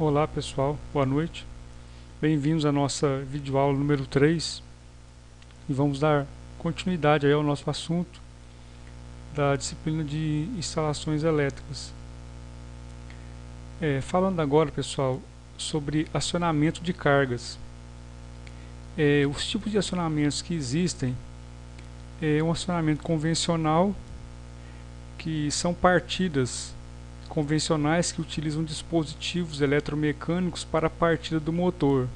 Olá pessoal, boa noite. Bem-vindos à nossa videoaula número 3 e vamos dar continuidade aí ao nosso assunto da disciplina de instalações elétricas. Falando agora, pessoal, sobre acionamento de cargas. Os tipos de acionamentos que existem é um acionamento convencional, que são partidas convencionais que utilizam dispositivos eletromecânicos para a partida do motor.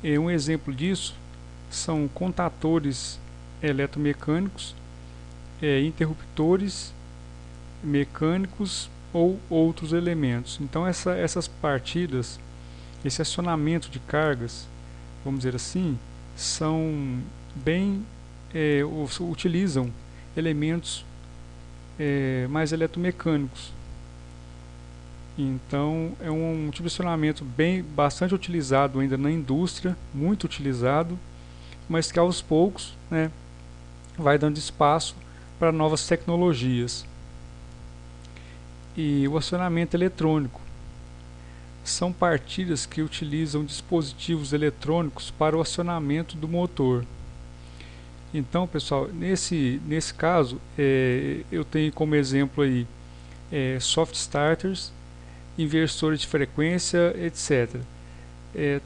Um exemplo disso são contatores eletromecânicos, interruptores mecânicos ou outros elementos. Então essas partidas, esse acionamento de cargas, vamos dizer assim, são bem utilizam elementos mais eletromecânicos. Então é um tipo de acionamento bastante utilizado ainda na indústria, muito utilizado, mas que aos poucos, vai dando espaço para novas tecnologias. E o acionamento eletrônico são partidas que utilizam dispositivos eletrônicos para o acionamento do motor. Então, pessoal, nesse caso, eu tenho como exemplo aí soft starters, inversores de frequência, etc.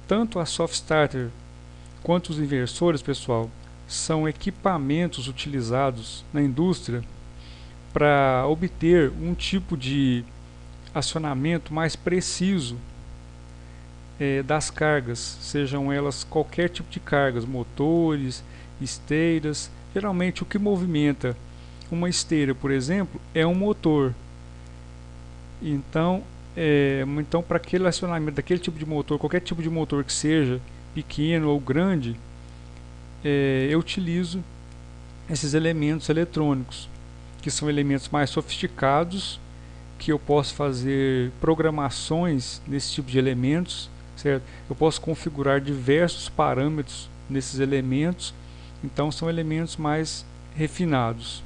Tanto a soft starter quanto os inversores, pessoal, são equipamentos utilizados na indústria para obter um tipo de acionamento mais preciso das cargas, sejam elas qualquer tipo de cargas, motores, esteiras. Geralmente o que movimenta uma esteira, por exemplo, é um motor. Então para aquele acionamento daquele tipo de motor, qualquer tipo de motor que seja, pequeno ou grande, eu utilizo esses elementos eletrônicos, que são elementos mais sofisticados, que eu posso fazer programações nesse tipo de elementos, certo? Eu posso configurar diversos parâmetros nesses elementos, então são elementos mais refinados.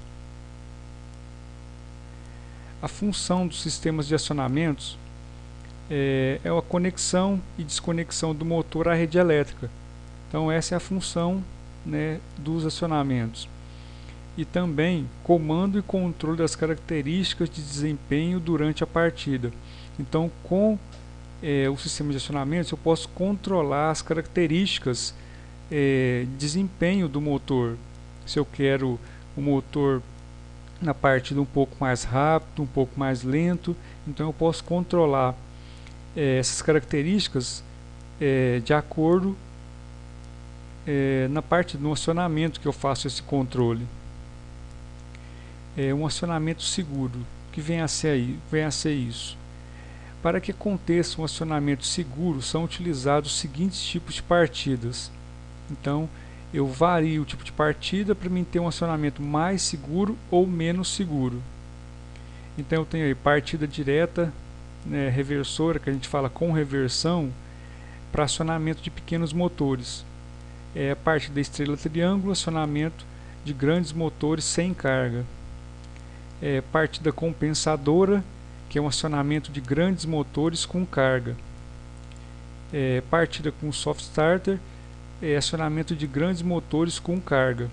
A função dos sistemas de acionamentos é a conexão e desconexão do motor à rede elétrica. Então essa é a função, dos acionamentos. E também comando e controle das características de desempenho durante a partida. Então com o sistema de acionamentos eu posso controlar as características de desempenho do motor. Se eu quero o motor na partida um pouco mais rápido, um pouco mais lento, então eu posso controlar essas características de acordo na parte do acionamento que eu faço esse controle. Um acionamento seguro, que vem a ser isso. Para que aconteça um acionamento seguro, são utilizados os seguintes tipos de partidas. Então eu vario o tipo de partida para mim ter um acionamento mais seguro ou menos seguro. Então eu tenho aí partida direta, reversora, que a gente fala com reversão, para acionamento de pequenos motores. A partida estrela triângulo, acionamento de grandes motores sem carga. Partida compensadora, que é um acionamento de grandes motores com carga. Partida com soft starter, acionamento de grandes motores com carga.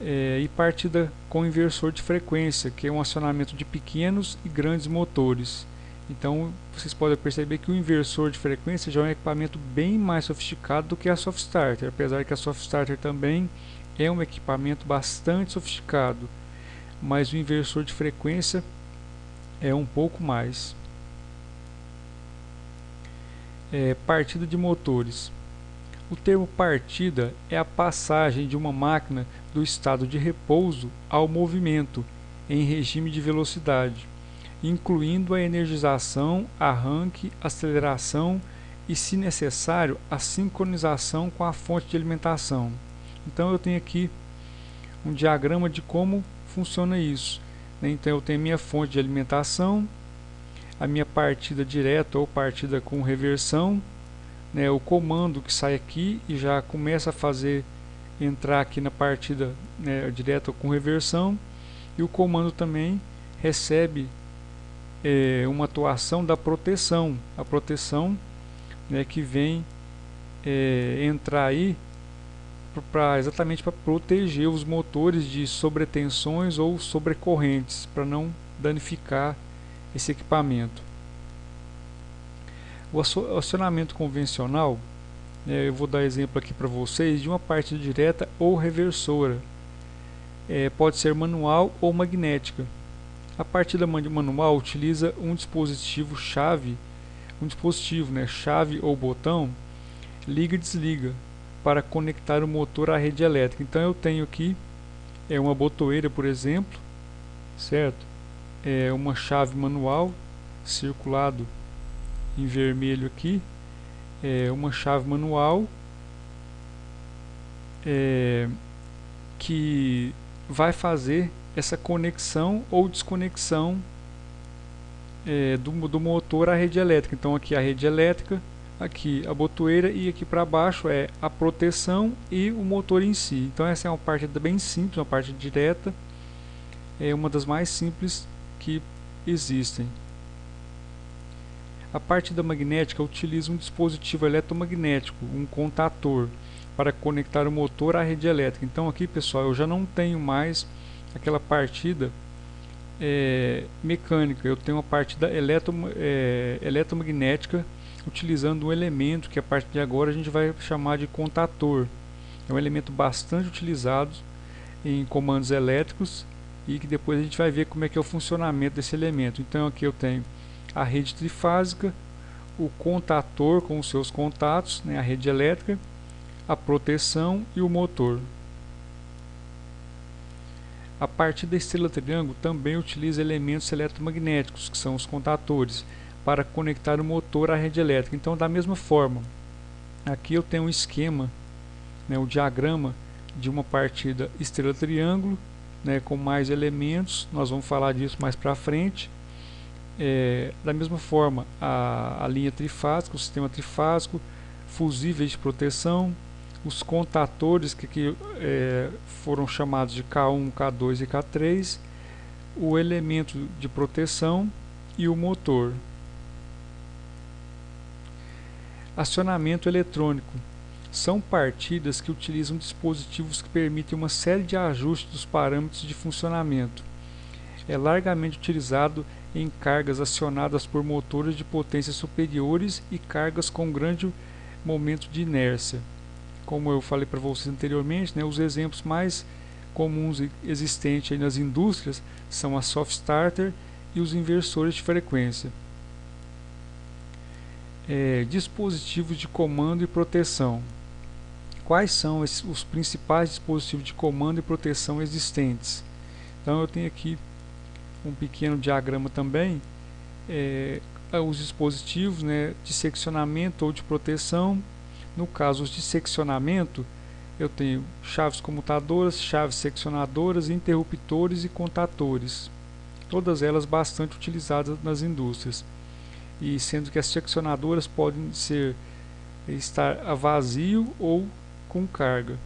E partida com inversor de frequência, que é um acionamento de pequenos e grandes motores. Então vocês podem perceber que o inversor de frequência já é um equipamento bem mais sofisticado do que a soft starter, apesar que a soft starter também é um equipamento bastante sofisticado, mas o inversor de frequência é um pouco mais. Partida de motores. O termo partida é a passagem de uma máquina do estado de repouso ao movimento em regime de velocidade, incluindo a energização, arranque, aceleração e, se necessário, a sincronização com a fonte de alimentação. Então eu tenho aqui um diagrama de como funciona isso. Então eu tenho a minha fonte de alimentação, a minha partida direta ou partida com reversão, o comando que sai aqui e já começa a entrar aqui na partida direta com reversão, e o comando também recebe uma atuação da proteção, a proteção, né, que vem entrar aí exatamente para proteger os motores de sobretensões ou sobrecorrentes, para não danificar esse equipamento. O acionamento convencional, eu vou dar exemplo aqui para vocês de uma partida direta ou reversora. Pode ser manual ou magnética. A partida manual utiliza um dispositivo chave, chave ou botão, liga e desliga, para conectar o motor à rede elétrica. Então eu tenho aqui uma botoeira, por exemplo, certo? Uma chave manual, circulado em vermelho aqui, uma chave manual que vai fazer essa conexão ou desconexão do motor à rede elétrica. Então aqui a rede elétrica, aqui a botoeira, e aqui para baixo é a proteção e o motor em si. Então essa é uma partida bem simples, uma partida direta, é uma das mais simples que existem. A partida magnética utiliza um dispositivo eletromagnético, um contator, para conectar o motor à rede elétrica. Então aqui, pessoal, eu já não tenho mais aquela partida mecânica, eu tenho uma partida eletromagnética, utilizando um elemento que a partir de agora a gente vai chamar de contator. É um elemento bastante utilizado em comandos elétricos e que depois a gente vai ver como é que é o funcionamento desse elemento. Então aqui eu tenho a rede trifásica, o contator com os seus contatos, né, a rede elétrica, a proteção e o motor. A partida estrela-triângulo também utiliza elementos eletromagnéticos, que são os contatores, para conectar o motor à rede elétrica. Então, da mesma forma, aqui eu tenho um esquema, né, o diagrama de uma partida estrela-triângulo, né, com mais elementos. Nós vamos falar disso mais para frente. Da mesma forma, a linha trifásica, o sistema trifásico, fusíveis de proteção, os contatores que foram chamados de K1, K2 e K3, o elemento de proteção e o motor. Acionamento eletrônico. São partidas que utilizam dispositivos que permitem uma série de ajustes dos parâmetros de funcionamento. É largamente utilizado em cargas acionadas por motores de potências superiores e cargas com grande momento de inércia. Como eu falei para vocês anteriormente, né, os exemplos mais comuns existentes aí nas indústrias são a soft starter e os inversores de frequência. Dispositivos de comando e proteção. Quais são os principais dispositivos de comando e proteção existentes? Então eu tenho aqui um pequeno diagrama também, os dispositivos, né, de seccionamento ou de proteção. No caso de seccionamento, eu tenho chaves comutadoras, chaves seccionadoras, interruptores e contatores, todas elas bastante utilizadas nas indústrias, e sendo que as seccionadoras podem estar a vazio ou com carga.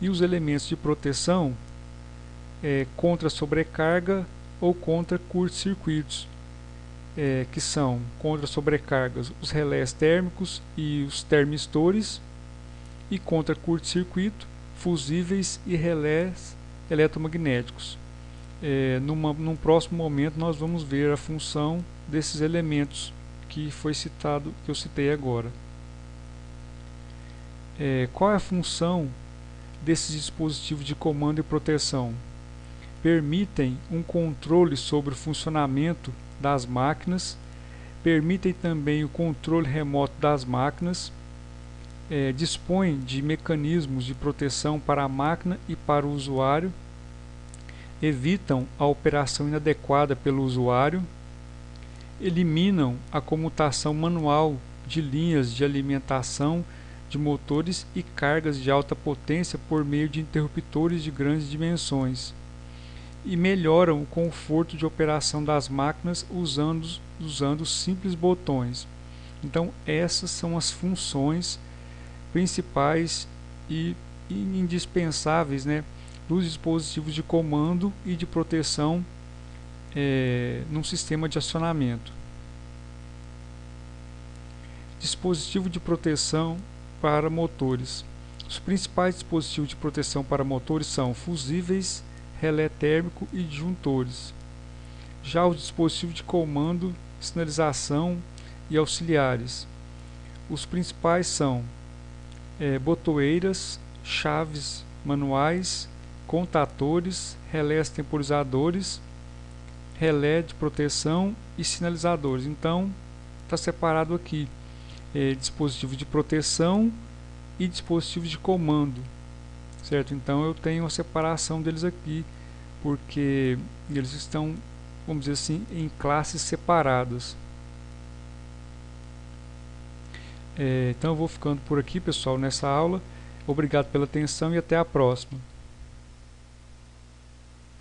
E os elementos de proteção contra sobrecarga ou contra curtos-circuitos, que são contra sobrecargas os relés térmicos e os termistores, e contra curto-circuito fusíveis e relés eletromagnéticos. Num próximo momento nós vamos ver a função desses elementos que eu citei agora. Qual é a função desses dispositivos de comando e proteção? Permitem um controle sobre o funcionamento das máquinas, permitem também o controle remoto das máquinas, dispõem de mecanismos de proteção para a máquina e para o usuário, evitam a operação inadequada pelo usuário, eliminam a comutação manual de linhas de alimentação de motores e cargas de alta potência por meio de interruptores de grandes dimensões, e melhoram o conforto de operação das máquinas usando simples botões. Então essas são as funções principais e indispensáveis, né, dos dispositivos de comando e de proteção num sistema de acionamento. Dispositivo de proteção para motores. Os principais dispositivos de proteção para motores são fusíveis, relé térmico e disjuntores. Já os dispositivos de comando, sinalização e auxiliares. Os principais são botoeiras, chaves manuais, contatores, relés temporizadores, relé de proteção e sinalizadores. Então, está separado aqui dispositivos de proteção e dispositivos de comando, certo? Então eu tenho a separação deles aqui, porque eles estão, vamos dizer assim, em classes separadas. Então eu vou ficando por aqui, pessoal, nessa aula. Obrigado pela atenção e até a próxima.